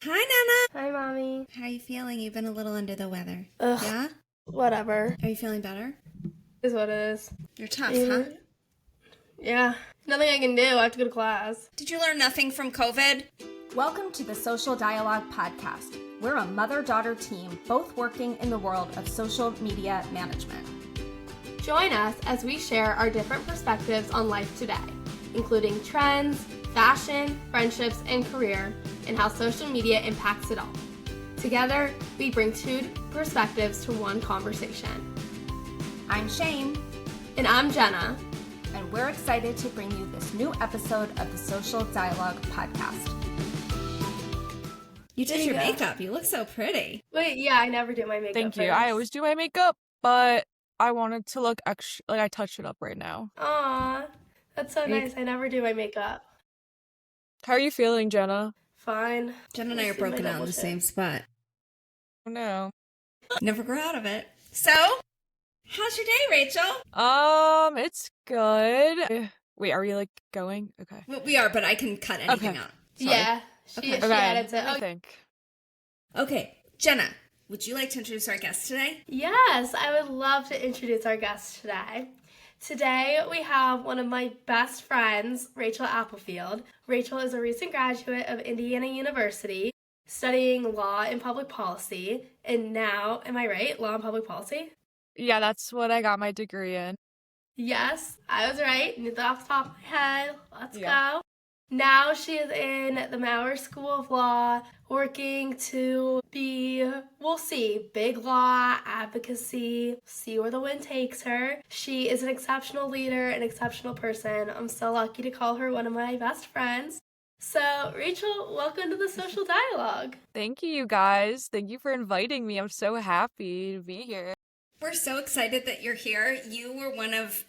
Hi, Hi, Mommy. Nana. How are you feeling? You've been a little under the weather. Ugh, Yeah? whatever. Are you feeling better? Is what it is. You're tough, huh? Yeah. Nothing I can do. I have to go to class. Did you learn nothing from COVID? Welcome to the Social Dialogue Podcast. We're a mother-daughter team, both working in the world of social media management. Join us as we share our different perspectives on life today, including trends, fashion, friendships, and career, and how social media impacts it all. Together, we bring two perspectives to one conversation. I'm Shane. And I'm Jenna. And we're excited to bring you this new episode of the Social Dialogue Podcast. You did your makeup. You look so pretty. Wait, yeah, I never do my makeup. Thank you. first. I always do my makeup, but I wanted to look extra, like I touched it up right now. Aw, that's so nice. I never do my makeup. How are you feeling, Jenna? Fine. Jen and I are broken out in the same spot. Oh, no. Never grow out of it. So, how's your day, Rachel? It's good. Wait, are we like going? Okay. Well, we are, but I can cut anything out. Sorry. Yeah, she added it. I think. Okay, Jenna, would you like to introduce our guest today? Yes, I would love to introduce our guest today. Today we have one of my best friends, Rachel Applefield. Rachel is a recent graduate of Indiana University, studying law and public policy, and now, am I right, law and public policy? Yeah, that's what I got my degree in. Yes, I was right. Knew that off the top of my head. Let's go. Now she is in the Maurer School of Law, working to be, we'll see, big law, advocacy, see where the wind takes her. She is an exceptional leader, an exceptional person. I'm so lucky to call her one of my best friends. So, Rachel, welcome to the Social Dialogue. Thank you, you guys. Thank you for inviting me. I'm so happy to be here. We're so excited that you're here. You were one of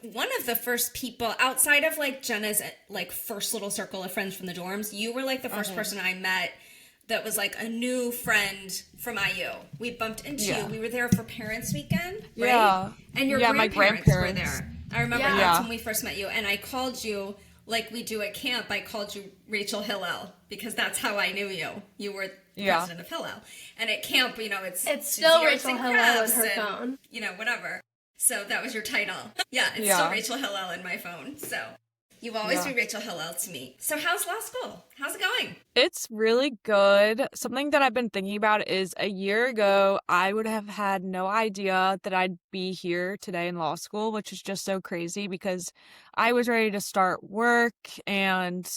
the first people outside of like Jenna's like first little circle of friends from the dorms. You were like the first person I met that was like a new friend from IU. We bumped into you. We were there for Parents Weekend, right? Yeah. And your my grandparents were there. I remember that's when we first met you. And I called you like we do at camp. I called you Rachel Hillel because that's how I knew you. You were president of Hillel. And at camp, you know, it's still Rachel Hillel in her phone. You know, whatever. So that was your title. Yeah, it's still Rachel Hillel in my phone. So you always be Rachel Hillel to me. So how's law school? How's it going? It's really good. Something that I've been thinking about is a year ago, I would have had no idea that I'd be here today in law school, which is just so crazy because I was ready to start work and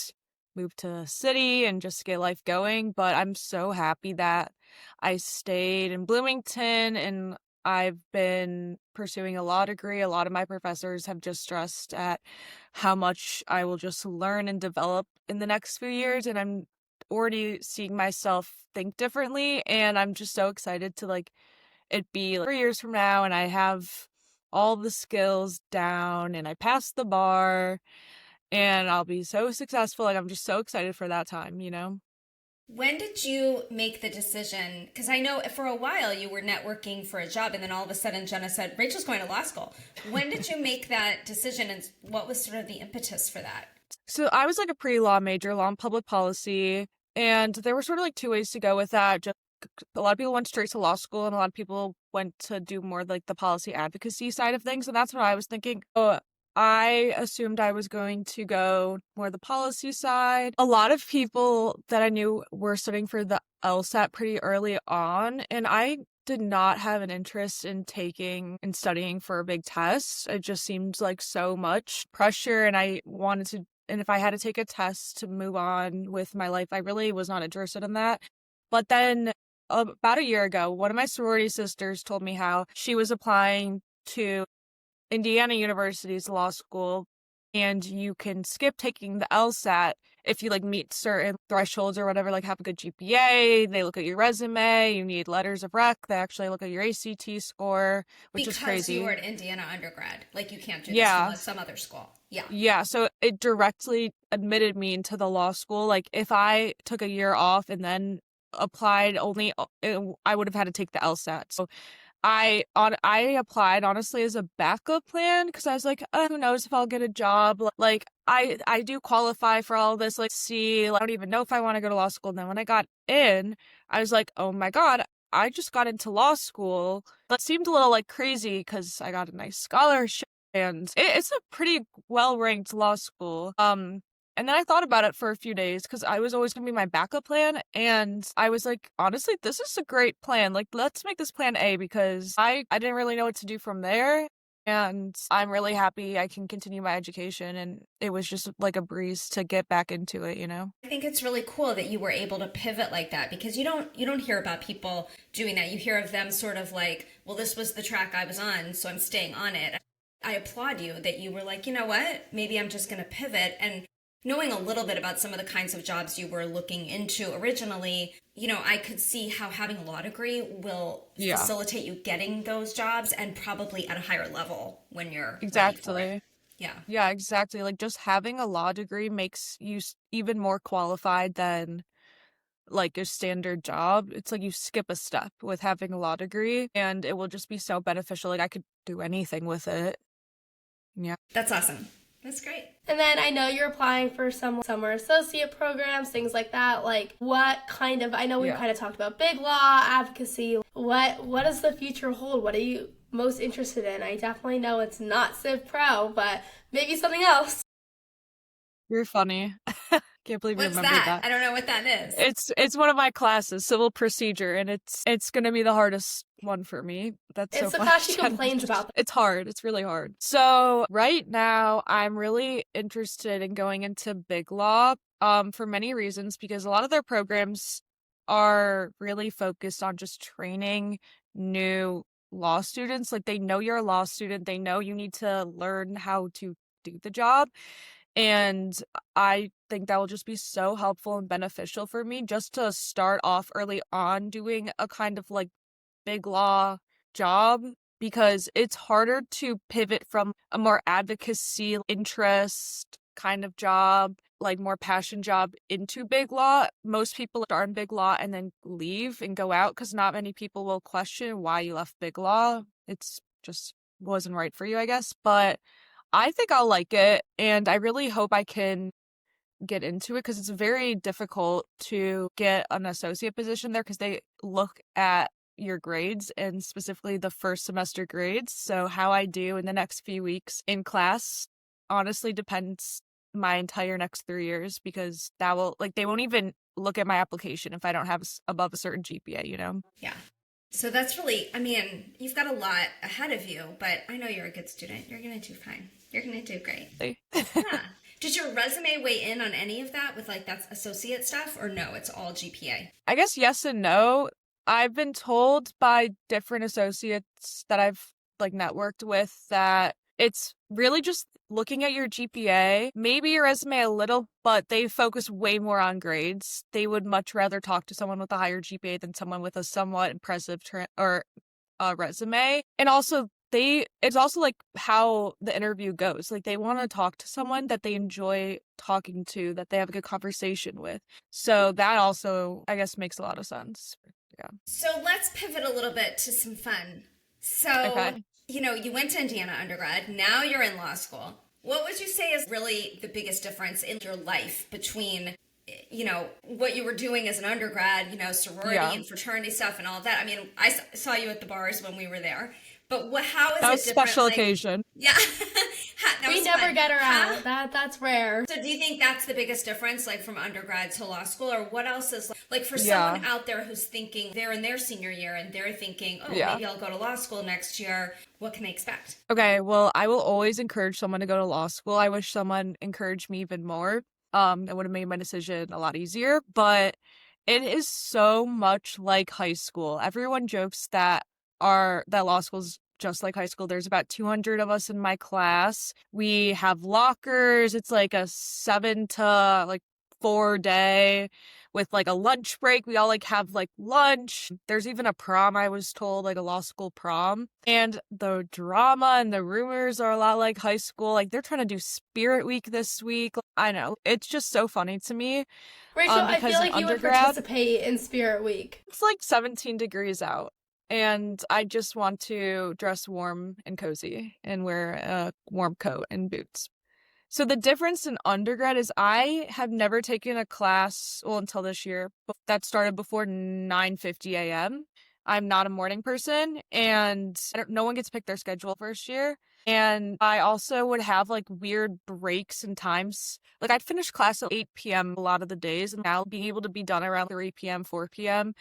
move to the city and just get life going. But I'm so happy that I stayed in Bloomington and I've been pursuing a law degree. A lot of my professors have just stressed at how much I will just learn and develop in the next few years. And I'm already seeing myself think differently. And I'm just so excited to like it be like 3 years from now and I have all the skills down and I passed the bar and I'll be so successful. Like I'm just so excited for that time, you know? When did you make the decision? Because I know for a while you were networking for a job and then all of a sudden Jenna said, Rachel's going to law school. When did you make that decision and what was sort of the impetus for that? So I was like a pre-law major, law and public policy, and there were sort of like two ways to go with that. Just a lot of people went straight to law school and a lot of people went to do more like the policy advocacy side of things. And that's what I was thinking. I assumed I was going to go more the policy side. A lot of people that I knew were studying for the LSAT pretty early on, and I did not have an interest in taking and studying for a big test. It just seemed like so much pressure, and if I had to take a test to move on with my life, I really was not interested in that. But then about a year ago, one of my sorority sisters told me how she was applying to Indiana University's law school, and you can skip taking the LSAT if you like meet certain thresholds or whatever, like have a good GPA, they look at your resume, you need letters of rec, they actually look at your ACT score, which is crazy. Because you were at Indiana undergrad, like you can't do this from some other school. Yeah, so it directly admitted me into the law school. Like if I took a year off and then applied I would have had to take the LSAT. So I applied honestly as a backup plan because I was like, oh, who knows if I'll get a job. Like I do qualify for all this. Like, see, I don't even know if I want to go to law school. And then when I got in, I was like, oh my God, I just got into law school. That seemed a little like crazy because I got a nice scholarship and it's a pretty well ranked law school. And then I thought about it for a few days because I was always going to be my backup plan. And I was like, honestly, this is a great plan. Like, let's make this plan A because I didn't really know what to do from there. And I'm really happy I can continue my education. And it was just like a breeze to get back into it, you know? I think it's really cool that you were able to pivot like that because you don't hear about people doing that. You hear of them sort of like, well, this was the track I was on, so I'm staying on it. I applaud you that you were like, you know what? Maybe I'm just going to pivot. And knowing a little bit about some of the kinds of jobs you were looking into originally, you know, I could see how having a law degree will facilitate you getting those jobs and probably at a higher level when you're exactly. ready for it. Yeah. Yeah, exactly. Like just having a law degree makes you even more qualified than like a standard job. It's like you skip a step with having a law degree and it will just be so beneficial. Like I could do anything with it. Yeah. That's awesome. That's great. And then I know you're applying for some summer associate programs, things like that. Like what kind of, I know we kind of talked about big law, advocacy. What does the future hold? What are you most interested in? I definitely know it's not Civ Pro, but maybe something else. You're funny. Can't believe you remembered that. I don't know what that is. It's one of my classes, civil procedure, and it's gonna be the hardest one for me. That's so funny. It's the class she complains about. It's hard. It's really hard. So right now, I'm really interested in going into big law, for many reasons, because a lot of their programs are really focused on just training new law students. Like they know you're a law student. They know you need to learn how to do the job. And I think that will just be so helpful and beneficial for me just to start off early on doing a kind of like big law job because it's harder to pivot from a more advocacy interest kind of job, like more passion job into big law. Most people start in big law and then leave and go out because not many people will question why you left big law. It's just wasn't right for you, I guess. But I think I'll like it, and I really hope I can get into it because it's very difficult to get an associate position there because they look at your grades and specifically the first semester grades. So how I do in the next few weeks in class honestly depends my entire next 3 years because that will, like, they won't even look at my application if I don't have above a certain GPA, you know? Yeah. So that's really, I mean, you've got a lot ahead of you, but I know you're a good student. You're going to do fine. You're going to do great. Yeah. Did your resume weigh in on any of that with like that associate stuff or no, it's all GPA? I guess yes and no. I've been told by different associates that I've like networked with that it's really just looking at your GPA, maybe your resume a little, but they focus way more on grades. They would much rather talk to someone with a higher GPA than someone with a somewhat impressive resume. And also it's also like how the interview goes. Like they want to talk to someone that they enjoy talking to, that they have a good conversation with. So that also, I guess, makes a lot of sense. Yeah. So let's pivot a little bit to some fun. So, okay. You know, you went to Indiana undergrad. Now you're in law school. What would you say is really the biggest difference in your life between, you know, what you were doing as an undergrad, you know, sorority and fraternity stuff and all of that? I mean, I saw you at the bars when we were there. But how is it different? That was a special occasion. Yeah. We never get around. That's rare. So do you think that's the biggest difference, like from undergrad to law school? Or what else is like for someone out there who's thinking they're in their senior year and they're thinking, oh, maybe I'll go to law school next year. What can they expect? Okay, well, I will always encourage someone to go to law school. I wish someone encouraged me even more. It would have made my decision a lot easier. But it is so much like high school. Everyone jokes that law school's just like high school. There's about 200 of us in my class. We have lockers. It's like a 7 to 4 day with like a lunch break. We all like have like lunch. There's even a prom, I was told, like a law school prom. And the drama and the rumors are a lot like high school. Like they're trying to do Spirit Week this week. I know. It's just so funny to me. Rachel, I feel like you would participate in Spirit Week. It's like 17 degrees out. and I just want to dress warm and cozy and wear a warm coat and boots. So the difference in undergrad is I have never taken a class, well, until this year, that started before 9:50 a.m. I'm not a morning person, and no one gets to pick their schedule first year. And I also would have like weird breaks and times. Like I'd finish class at 8 p.m. a lot of the days, and now being able to be done around 3 p.m., 4 p.m.,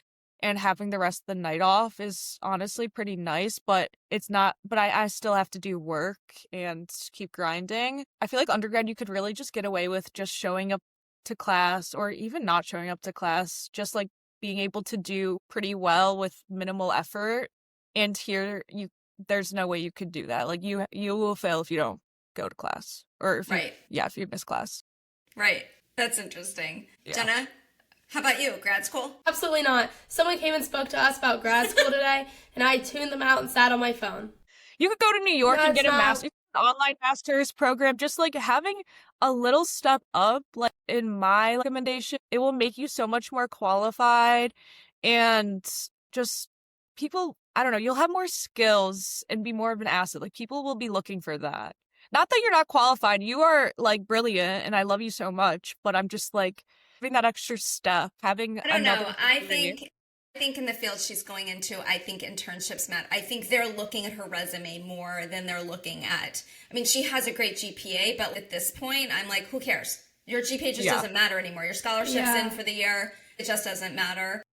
and having the rest of the night off is honestly pretty nice, but it's not, but I still have to do work and keep grinding. I feel like undergrad, you could really just get away with just showing up to class or even not showing up to class, just like being able to do pretty well with minimal effort. And here there's no way you could do that. Like you will fail if you don't go to class or if if you miss class. Right. That's interesting. Yeah. Jenna, how about you? Grad school? Absolutely not. Someone came and spoke to us about grad school today, and I tuned them out and sat on my phone. You could go to New York and get a master's, an online master's program. Just like having a little step up, like in my recommendation, it will make you so much more qualified, and just people, I don't know, you'll have more skills and be more of an asset. Like people will be looking for that. Not that you're not qualified. You are like brilliant and I love you so much, but I'm just like having that extra step, having I don't know. I think in the field she's going into, I think internships matter. I think they're looking at her resume more than they're looking at, I mean, she has a great GPA, but at this point, I'm like, who cares? Your GPA just doesn't matter anymore. Your scholarship's in for the year. It just doesn't matter.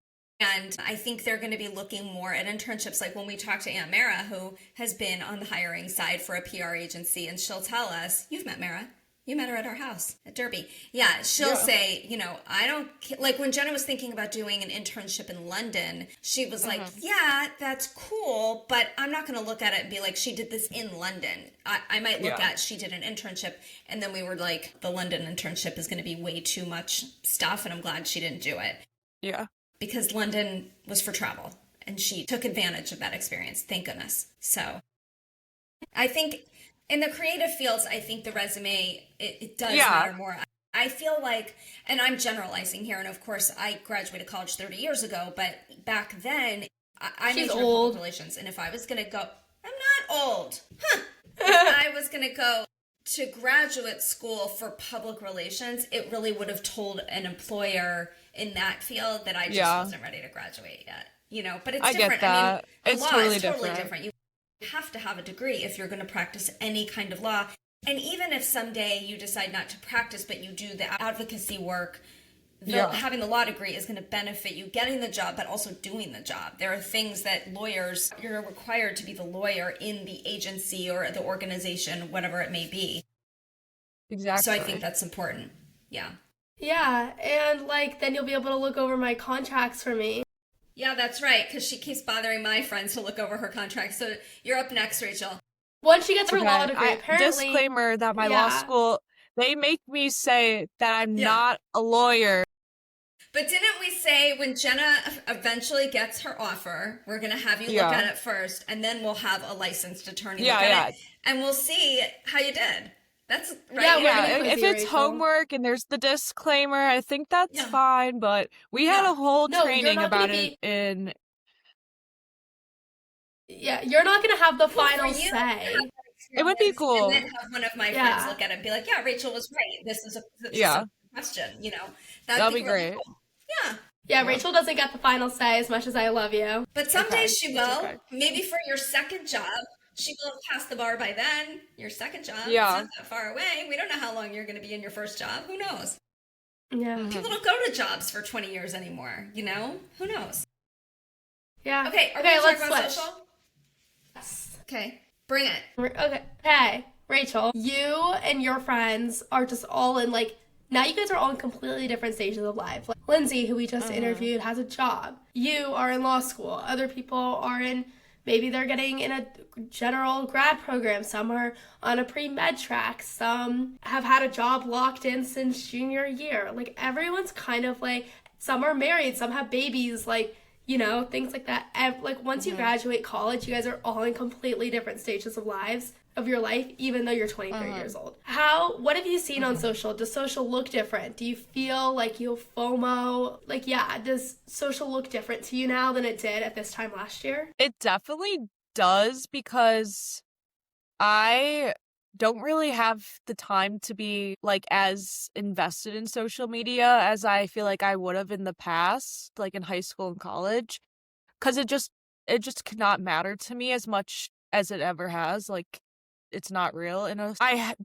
And I think they're going to be looking more at internships. Like when we talk to Aunt Mara, who has been on the hiring side for a PR agency, and she'll tell us, you've met Mara. You met her at our house at Derby. Yeah, she'll say, you know, I don't, like when Jenna was thinking about doing an internship in London, she was like, yeah, that's cool, but I'm not going to look at it and be like, she did this in London. I might look at, she did an internship, and then we were like, the London internship is going to be way too much stuff, and I'm glad she didn't do it. Yeah. Because London was for travel, and she took advantage of that experience, thank goodness. So I think in the creative fields, I think the resume, it does matter more. I feel like, and I'm generalizing here, and of course I graduated college 30 years ago, but back then, I majored in public relations, and if I was going to go, I'm not old. If I was going to go to graduate school for public relations, it really would have told an employer in that field that I just wasn't ready to graduate yet. You know, but it's different. Get that. I mean, the law is totally different. You have to have a degree if you're going to practice any kind of law. And even if someday you decide not to practice, but you do the advocacy work, having the law degree is going to benefit you getting the job, but also doing the job. There are things that lawyers, you're required to be the lawyer in the agency or the organization, whatever it may be. Exactly. So I think that's important. Yeah. Yeah, and like then you'll be able to look over my contracts for me. Yeah, that's right, because she keeps bothering my friends to look over her contract. So you're up next, Rachel. Once she gets her law degree, apparently... Disclaimer that my law school, they make me say that I'm not a lawyer. But didn't we say when Jenna eventually gets her offer, we're going to have you look at it first, and then we'll have a licensed attorney look at it, and we'll see how you did. That's right. Yeah, if it's homework and there's the disclaimer, I think that's fine. But we had a whole training about it in. Yeah, you're not going to have the final say. It would be cool. And then have one of my friends look at it and be like, "Yeah, Rachel was right. This is a question." You know, that'd be great. Cool. Yeah, Rachel doesn't get the final say as much as I love you. But someday she will. Okay. Maybe for your second job. She will have passed the bar by then. Your second job. It's not that far away. We don't know how long you're going to be in your first job. Who knows? Yeah. People don't go to jobs for 20 years anymore, you know? Who knows? Yeah. Okay, let's switch. Social? Yes. Okay, bring it. Okay. Hey, Rachel, you and your friends are just all in, like, now you guys are all in completely different stages of life. Like, Lindsay, who we just interviewed, has a job. You are in law school. Other people are in... Maybe they're getting in a general grad program. Some are on a pre-med track. Some have had a job locked in since junior year. Like, everyone's kind of like, some are married, some have babies. Like, things like that. Like once you graduate college, you guys are all in completely different stages of your life, even though you're 23 years old. What have you seen on social? Does social look different? Do you feel like you have FOMO? Like, does social look different to you now than it did at this time last year? It definitely does, because I don't really have the time to be like as invested in social media as I feel like I would have in the past, like in high school and college, because it just cannot matter to me as much as it ever has. Like, it's not real. And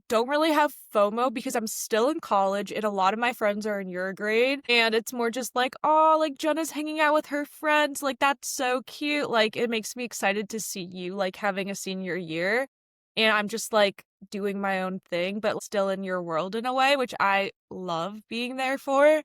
don't really have FOMO because I'm still in college and a lot of my friends are in your grade, and it's more just like, oh, like Jenna's hanging out with her friends, like that's so cute. Like, it makes me excited to see you like having a senior year, and I'm just like doing my own thing but still in your world in a way, which I love being there for.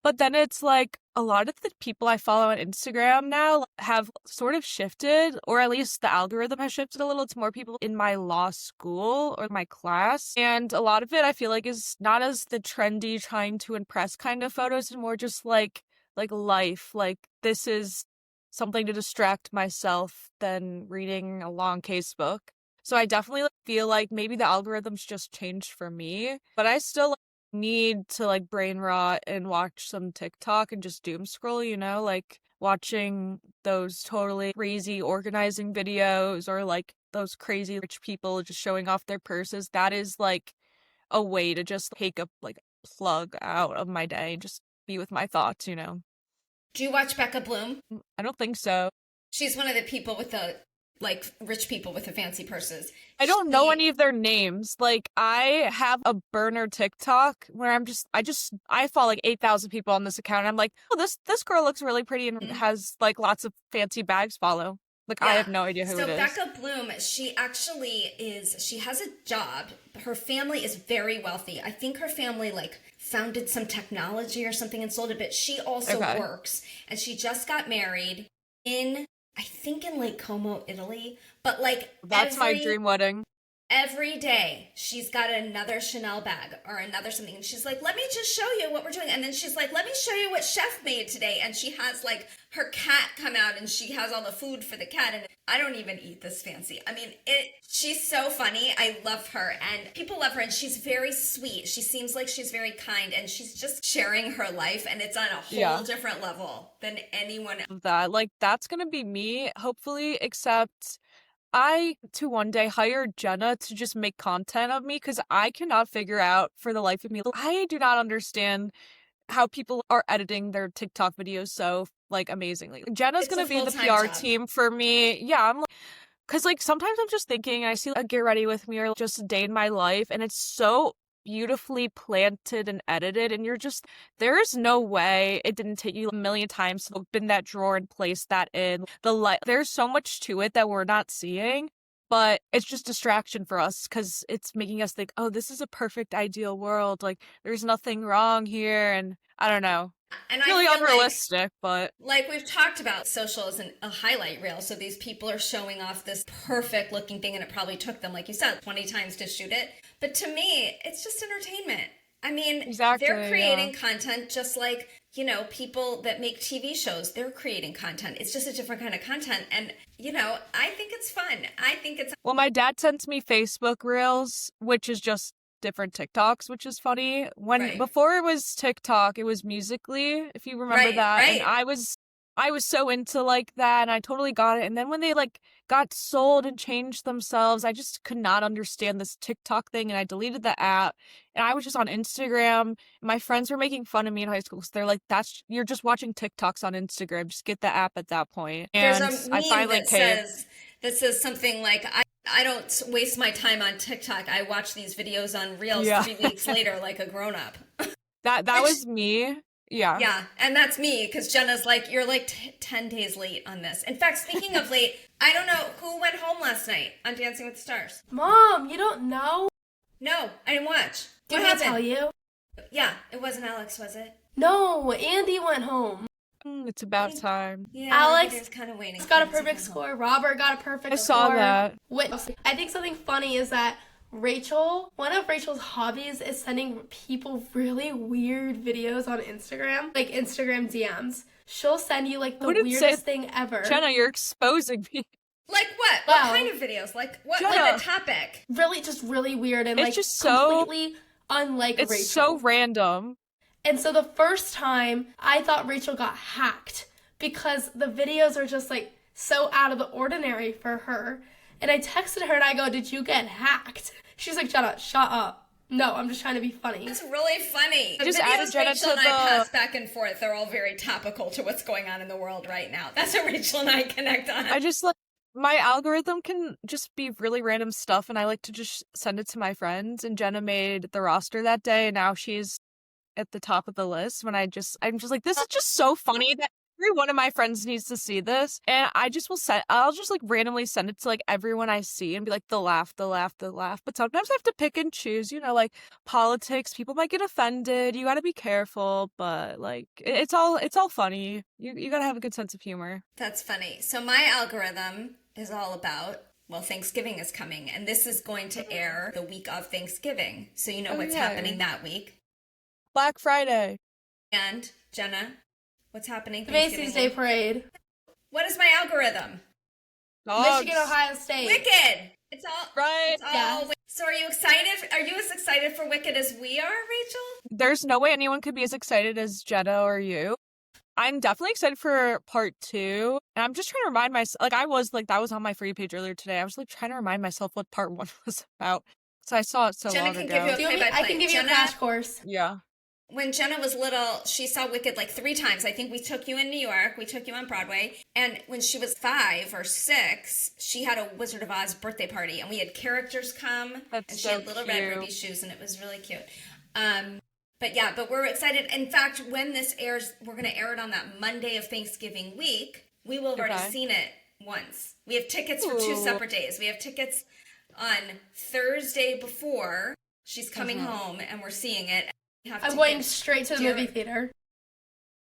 But then it's like a lot of the people I follow on Instagram now have sort of shifted, or at least the algorithm has shifted a little. It's more people in my law school or my class. And a lot of it I feel like is not as the trendy trying to impress kind of photos, and more just like life. Like, this is something to distract myself than reading a long case book. So I definitely feel like maybe the algorithms just changed for me, but I still need to like brain rot and watch some TikTok and just doom scroll, like watching those totally crazy organizing videos, or like those crazy rich people just showing off their purses. That is like a way to just take a like plug out of my day and just be with my thoughts. Do you watch Becca Bloom? I don't think so. She's one of the people with the like rich people with the fancy purses. I don't know any of their names. Like, I have a burner TikTok where I follow like 8,000 people on this account, and I'm like, oh, this girl looks really pretty and has like lots of fancy bags follow. Like, I have no idea who it is. So Becca Bloom, she has a job. Her family is very wealthy. I think her family like founded some technology or something and sold it, but she also works, and she just got married I think in Lake Como, Italy, but like that's my dream wedding. Every day she's got another Chanel bag or another something, and she's like, let me just show you what we're doing. And then she's like, let me show you what chef made today. And she has like her cat come out, and she has all the food for the cat. And I don't even eat this fancy. I mean, she's so funny. I love her, and people love her, and she's very sweet. She seems like she's very kind, and she's just sharing her life, and it's on a whole different level than anyone else. That's gonna be me, hopefully, except I to one day hire Jenna to just make content of me, because I cannot figure out for the life of me. I do not understand how people are editing their TikTok videos so like amazingly. Jenna's gonna be the PR team for me. Yeah, I'm like, because like sometimes I'm just thinking, and I see a get ready with me or just a day in my life, and it's so beautifully planted and edited, and you're just, there's no way it didn't take you a million times to open that drawer and place that in the light. There's so much to it that we're not seeing, but it's just distraction for us because it's making us think, oh, this is a perfect ideal world, like there's nothing wrong here. And I don't know, and it's really unrealistic, but like we've talked about, social isn't a highlight reel, so these people are showing off this perfect looking thing, and it probably took them, like you said, 20 times to shoot it. But to me, it's just entertainment. I mean, exactly, they're creating content just like, people that make TV shows, they're creating content. It's just a different kind of content. And, I think it's fun. Well, my dad sends me Facebook Reels, which is just different TikToks, which is funny. Before it was TikTok, it was Musical.ly, if you remember that. Right. And I was so into like that, and I totally got it. And then when they like got sold and changed themselves, I just could not understand this TikTok thing, and I deleted the app. And I was just on Instagram. My friends were making fun of me in high school because they're like, you're just watching TikToks on Instagram. Just get the app at that point. And there's a meme that says something like, I don't waste my time on TikTok. I watch these videos on Reels 3 weeks later like a grown-up. That was me. Yeah. Yeah, and that's me, because Jenna's like, you're like 10 days late on this. In fact, speaking of late, I don't know who went home last night on Dancing with the Stars. Mom, you don't know? No, I didn't watch. Did I tell you? Yeah, it wasn't Alex, was it? No, Andy went home. It's about time. Yeah, Alex was kind of waiting. Got a perfect score. Robert got a perfect score. I saw that. I think something funny is that one of Rachel's hobbies is sending people really weird videos on Instagram, like Instagram DMs. she'll send you like the Wouldn't say- weirdest thing ever. Jenna, you're exposing me. Like what? Wow. What kind of videos? Like what? Jenna. Like the topic? Really, just really weird and It's like just so- completely unlike It's Rachel. so random. And so the first time, I thought Rachel got hacked because the videos are just like so out of the ordinary for her. And I texted her and I go, "Did you get hacked?" She's like, "Jenna, shut up. No, I'm just trying to be funny." It's really funny. The Just videos added Jenna Rachel to and I the- pass back and forth. They're all very topical to what's going on in the world right now. That's what Rachel and I connect on. I just like my algorithm can just be really random stuff, and I like to just send it to my friends. And Jenna made the roster that day, and now she's at the top of the list. When I'm just like, this is just so funny that every one of my friends needs to see this, and I'll just like randomly send it to like everyone I see and be like, the laugh. But sometimes I have to pick and choose, like politics. People might get offended. You got to be careful, but like it's all funny. You got to have a good sense of humor. That's funny. So my algorithm is all about, well, Thanksgiving is coming, and this is going to air the week of Thanksgiving. So you know what's yeah. happening that week. Black Friday. And Jenna, what's happening The Thanksgiving Macy's Day week? Parade. What is my algorithm? Dogs. Michigan, Ohio State. Wicked. It's all Right. It's all. Yes. So are you excited? Are you as excited for Wicked as we are, Rachel? There's no way anyone could be as excited as Jenna or you. I'm definitely excited for part 2. And I'm just trying to remind myself, like, that was on my free page earlier today. I was like trying to remind myself what part 1 was about. So I saw it so Jenna long can ago. give you a Do you want me- play-by-play. I can give you a Jenna- crash course. Yeah. When Jenna was little, she saw Wicked like 3 times. I think we took you in New York. We took you on Broadway. And when she was 5 or 6, she had a Wizard of Oz birthday party. And we had characters come. That's and she so had little red cute. ruby shoes. And it was really cute. But we're excited. In fact, when this airs, we're going to air it on that Monday of Thanksgiving week. We will have already Okay. seen it once. We have tickets for 2 Ooh. separate days. We have tickets on Thursday before she's coming Mm-hmm. home, and we're seeing it. We have I'm going tickets straight to the during- movie theater.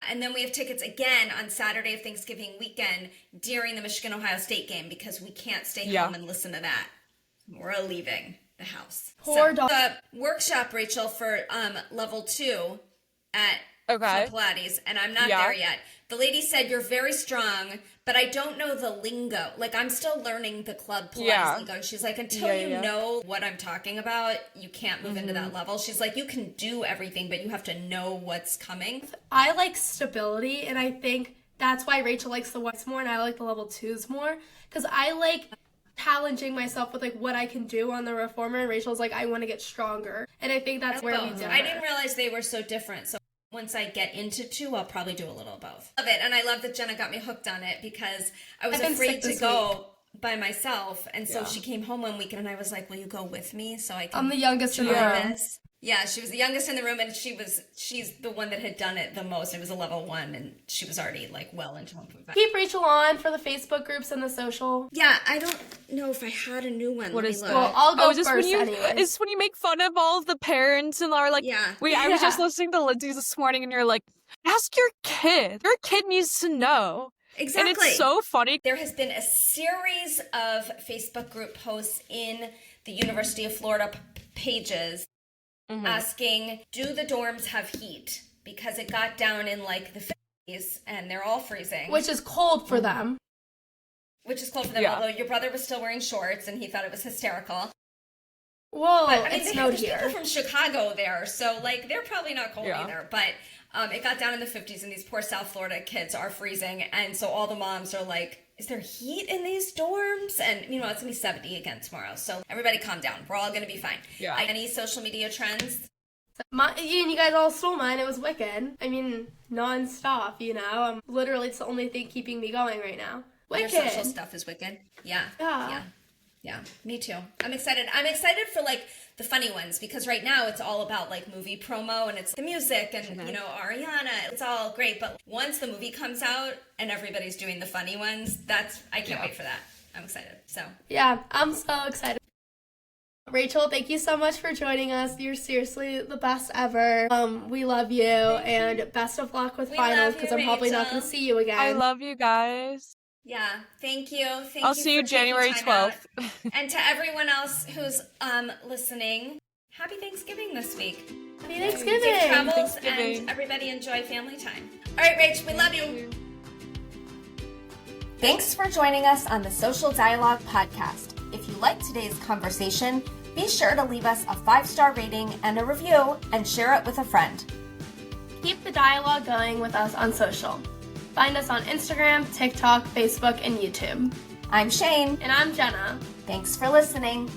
And then we have tickets again on Saturday of Thanksgiving weekend during the Michigan-Ohio State game because we can't stay Yeah. home and listen to that. We're leaving the house. Poor dog. The workshop, Rachel, for level 2 at Okay. Club Pilates, and I'm not Yeah. there yet. The lady said you're very strong, but I don't know the lingo. Like, I'm still learning the Club Pilates Yeah. lingo. And she's like, until Yeah, you yeah. know what I'm talking about, you can't move into that level. She's like, you can do everything, but you have to know what's coming. I like stability, and I think that's why Rachel likes the ones more, and I like the level 2s more, because I like challenging myself with like what I can do on the reformer, and Rachel's like, I want to get stronger, and I think that's where we Both. differ. I didn't realize they were so different. So once I get into 2, I'll probably do a little of both. Love it, and I love that Jenna got me hooked on it because I was I've been afraid sick to this go by myself, and so Yeah. she came home one weekend, and I was like, "Will you go with me so I can?" I'm the youngest in the try room. this?" Yeah, she was the youngest in the room, and she's the one that had done it the most. It was a level 1, and she was already like well into 1.5. Keep Rachel on for the Facebook groups and the social. Yeah, I don't know if I had a new one. What Let is me that? look. Well, I'll go is this first when you anyways. is when you make fun of all of the parents and are like, Yeah. I was just Yeah. listening to Lindsay's this morning, and you're like, ask your kid. Your kid needs to know. Exactly. And it's so funny. There has been a series of Facebook group posts in the University of Florida pages asking, do the dorms have heat? Because it got down in like the 50s and they're all freezing. Which is cold for them. Which is cold for them, Yeah. although your brother was still wearing shorts and he thought it was hysterical. Whoa, But I mean, it they snowed have here. people from Chicago there, so like they're probably not cold Yeah. either. But it got down in the 50s, and these poor South Florida kids are freezing, and so all the moms are like, "Is there heat in these dorms?" And it's gonna be 70 again tomorrow, so everybody calm down. We're all gonna be fine. Yeah. Any social media trends? And you guys all stole mine. It was Wicked. I mean, non-stop, literally, it's the only thing keeping me going right now. Your social Wicked. stuff is Wicked. Yeah. Yeah. Yeah, me too. I'm excited. I'm excited for like the funny ones because right now it's all about like movie promo and it's the music and Ariana. It's all great, but once the movie comes out and everybody's doing the funny ones, I can't wait for that. I'm excited. So Yeah, I'm so excited. Rachel, thank you so much for joining us. You're seriously the best ever. We love you, and best of luck with We finals love you, because I'm probably not Rachel. going to see you again. I love you guys. yeah, thank you. I'll see you for taking January time out. 12th. And to everyone else who's listening, Happy Thanksgiving this week. Happy Thanksgiving. Safe travels Thanksgiving. and everybody enjoy family time. All right, Rach, we love you. Thanks for joining us on the Social Dialogue Podcast. If you liked today's conversation, be sure to leave us a 5-star rating and a review and share it with a friend. Keep the dialogue going with us on social. Find us on Instagram, TikTok, Facebook, and YouTube. I'm Shane. And I'm Jenna. Thanks for listening.